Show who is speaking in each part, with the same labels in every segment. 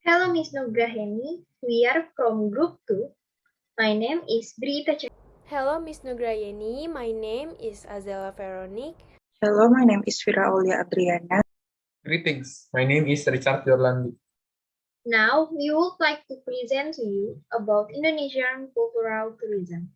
Speaker 1: Hello, Miss Nugraheni. We are from Group 2. My name is Brita.
Speaker 2: Hello, Miss Nugrayeni. My name is Azela Veronique.
Speaker 3: Hello, my name is Vira Aulia Adriana.
Speaker 4: Greetings, my name is Richard Yorlandi.
Speaker 1: Now, we would like to present to you about Indonesian cultural tourism.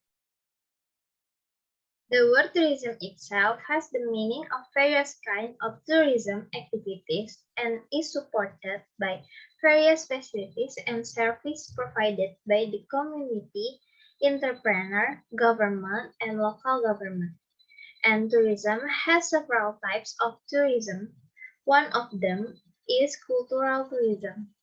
Speaker 1: The word tourism itself has the meaning of various kinds of tourism activities and is supported by various facilities and services provided by the community, entrepreneur, government, and local government. And tourism has several types of tourism. One of them is cultural tourism.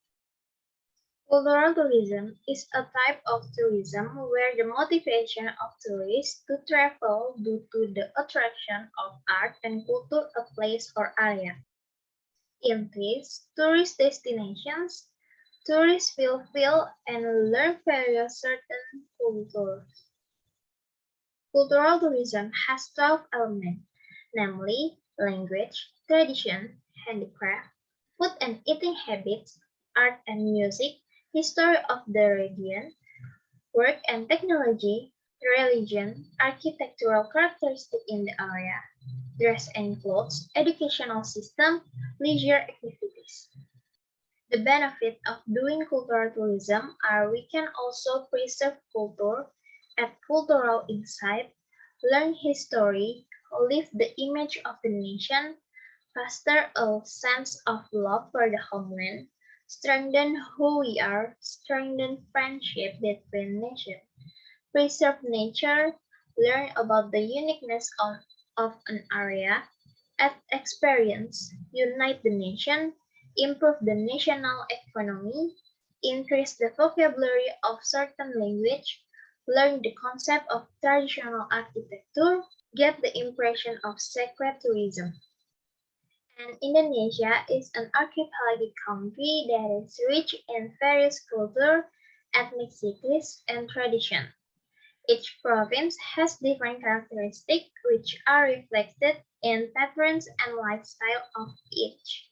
Speaker 1: Cultural tourism is a type of tourism where the motivation of tourists to travel due to the attraction of art and culture a place or area. In these tourist destinations, tourists will feel and learn various certain cultures. Cultural tourism has 12 elements, namely language, tradition, handicraft, food and eating habits, art and music, history of the region, work and technology, religion, architectural characteristics in the area, dress and clothes, educational system, leisure activities. The benefit of doing cultural tourism are we can also preserve culture, add cultural insight, learn history, live the image of the nation, foster a sense of love for the homeland, strengthen who we are, strengthen friendship between nations, preserve nature, learn about the uniqueness of an area, add experience, unite the nation, improve the national economy, increase the vocabulary of certain language, learn the concept of traditional architecture, get the impression of sacred tourism. And Indonesia is an archipelagic country that is rich in various culture, ethnicities, and traditions. Each province has different characteristics which are reflected in patterns and lifestyle of each.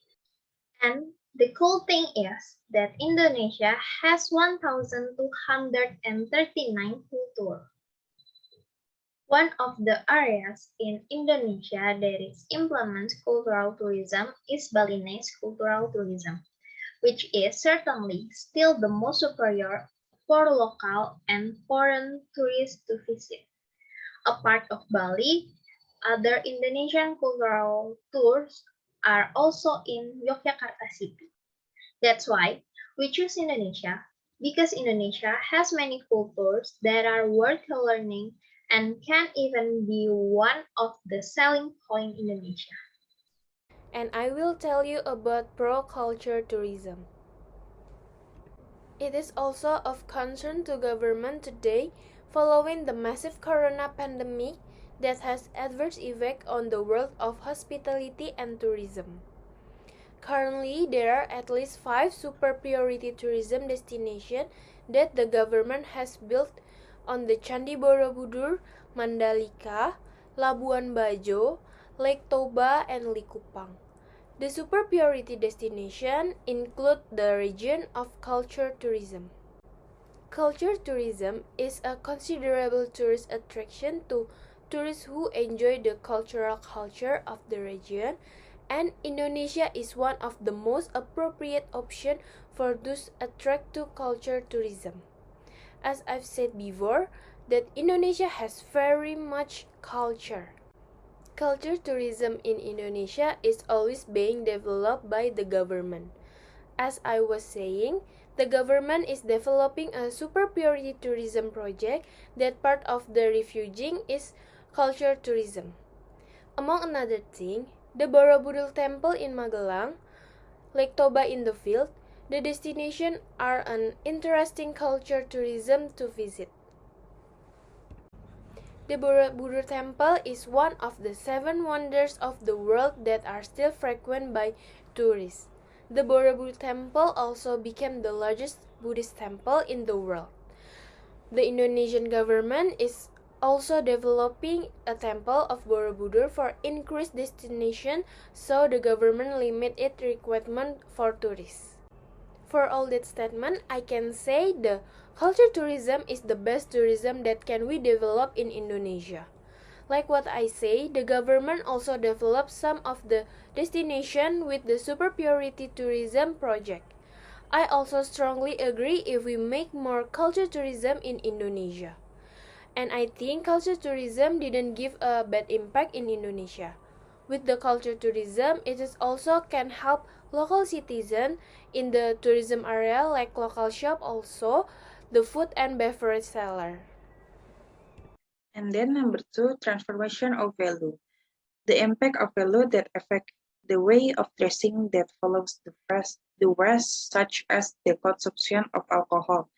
Speaker 1: And the cool thing is that Indonesia has 1,239 cultures. One of the areas in Indonesia that is implements cultural tourism is Balinese cultural tourism, which is certainly still the most superior for local and foreign tourists to visit. A part of Bali, other Indonesian cultural tours are also in Yogyakarta City. That's why we choose Indonesia, because Indonesia has many cultures that are worth learning and can even be one of the selling point in Indonesia.
Speaker 2: And I will tell you about pro-culture tourism. It is also of concern to government today following the massive corona pandemic that has adverse effect on the world of hospitality and tourism. Currently, there are at least 5 super priority tourism destinations that the government has built on the Candi Borobudur, Mandalika, Labuan Bajo, Lake Toba, and Likupang. The super priority destinations include the region of culture tourism. Culture tourism is a considerable tourist attraction to tourists who enjoy the cultural culture of the region, and Indonesia is one of the most appropriate options for those attracted to culture tourism. As I've said before, that Indonesia has very much culture. Culture tourism in Indonesia is always being developed by the government. As I was saying, the government is developing a super priority tourism project that part of the refuging is culture tourism. Among another thing, the Borobudur Temple in Magelang, Lake Toba in the field, the destination are an interesting culture tourism to visit. The Borobudur Temple is one of the 7 wonders of the world that are still frequented by tourists. The Borobudur Temple also became the largest Buddhist temple in the world. The Indonesian government is also developing a temple of Borobudur for increased destination, so the government limit its requirement for tourists. For all that statement, I can say the culture tourism is the best tourism that can we develop in Indonesia. Like what I say, the government also developed some of the destination with the super priority tourism project. I also strongly agree if we make more culture tourism in Indonesia. And I think culture tourism didn't give a bad impact in Indonesia. With the culture tourism, it is also can help local citizen in the tourism area like local shop also, the food and beverage seller.
Speaker 3: And then number two, transformation of value. The impact of value that affect the way of dressing that follows the rest, such as the consumption of alcohol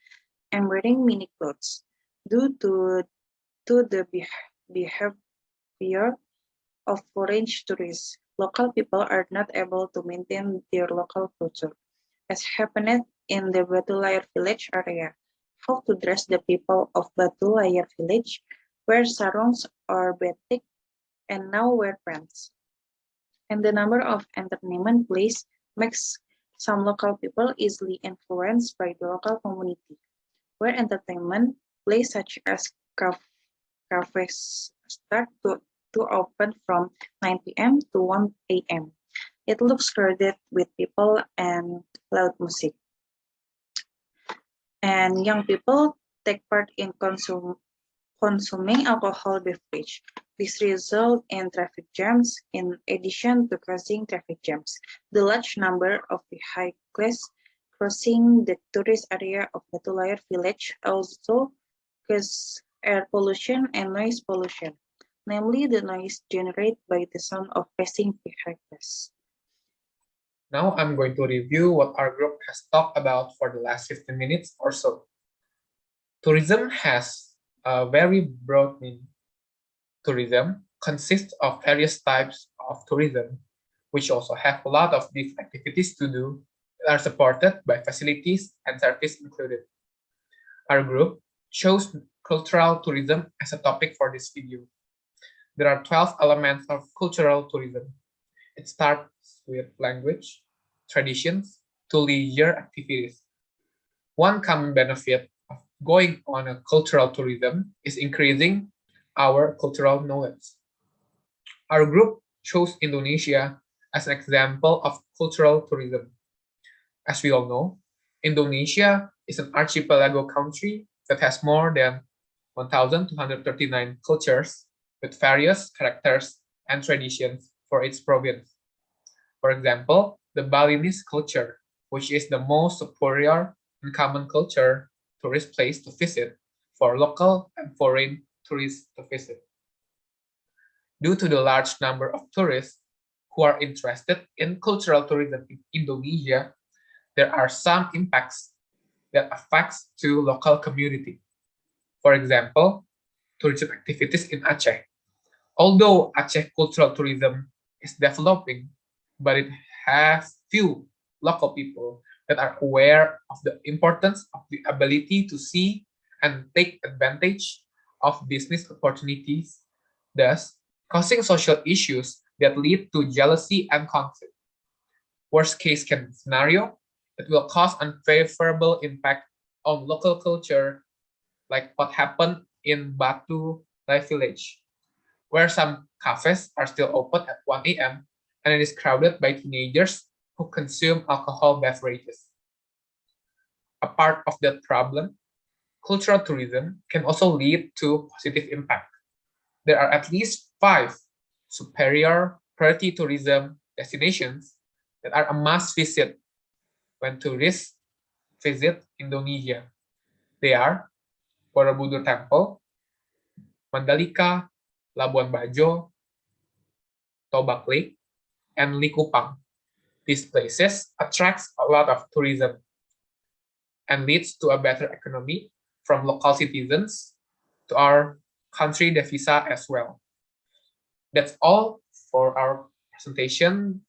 Speaker 3: and wearing mini clothes. Due to the behavior of foreign tourists, local people are not able to maintain their local culture, as happened in the Batu Layar village area. How to dress the people of Batu Layar village, wear sarongs or batik, and now wear pants. And the number of entertainment places makes some local people easily influenced by the local community, where entertainment places such as cafes start to open from 9 p.m. to 1 a.m. It looks crowded with people and loud music. And young people take part in consuming alcohol beverage. This results in traffic jams. In addition to causing traffic jams, the large number of vehicles crossing the tourist area of Batu Layar village also cause air pollution and noise pollution, namely the noise generated by the sound of passing vehicles.
Speaker 4: Now I'm going to review what our group has talked about for the last 15 minutes or so. Tourism has a very broad meaning. Tourism consists of various types of tourism, which also have a lot of different activities to do that are supported by facilities and service included. Our group chose cultural tourism as a topic for this video. There are 12 elements of cultural tourism. It starts with language, traditions, to leisure activities. One common benefit of going on a cultural tourism is increasing our cultural knowledge. Our group chose Indonesia as an example of cultural tourism. As we all know, Indonesia is an archipelago country that has more than 1,239 cultures with various characters and traditions for its province. For example, the Balinese culture, which is the most superior and common culture tourist place to visit for local and foreign tourists to visit. Due to the large number of tourists who are interested in cultural tourism in Indonesia, there are some impacts that affects to local community. For example, tourism activities in Aceh. Although Aceh cultural tourism is developing, but it has few local people that are aware of the importance of the ability to see and take advantage of business opportunities, thus causing social issues that lead to jealousy and conflict. Worst case scenario, it will cause unfavorable impact on local culture, like what happened in Batu Layar village, where some cafes are still open at 1 a.m. and it is crowded by teenagers who consume alcohol beverages. Apart of that problem, cultural tourism can also lead to positive impact. There are at least 5 superior priority tourism destinations that are a must visit when tourists visit Indonesia. They are Borobudur Temple, Mandalika, Labuan Bajo, Toba Lake, and Likupang. These places attracts a lot of tourism and leads to a better economy from local citizens to our country devisa as well. That's all for our presentation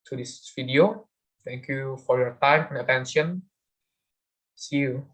Speaker 4: to this video. Thank you for your time and attention. See you.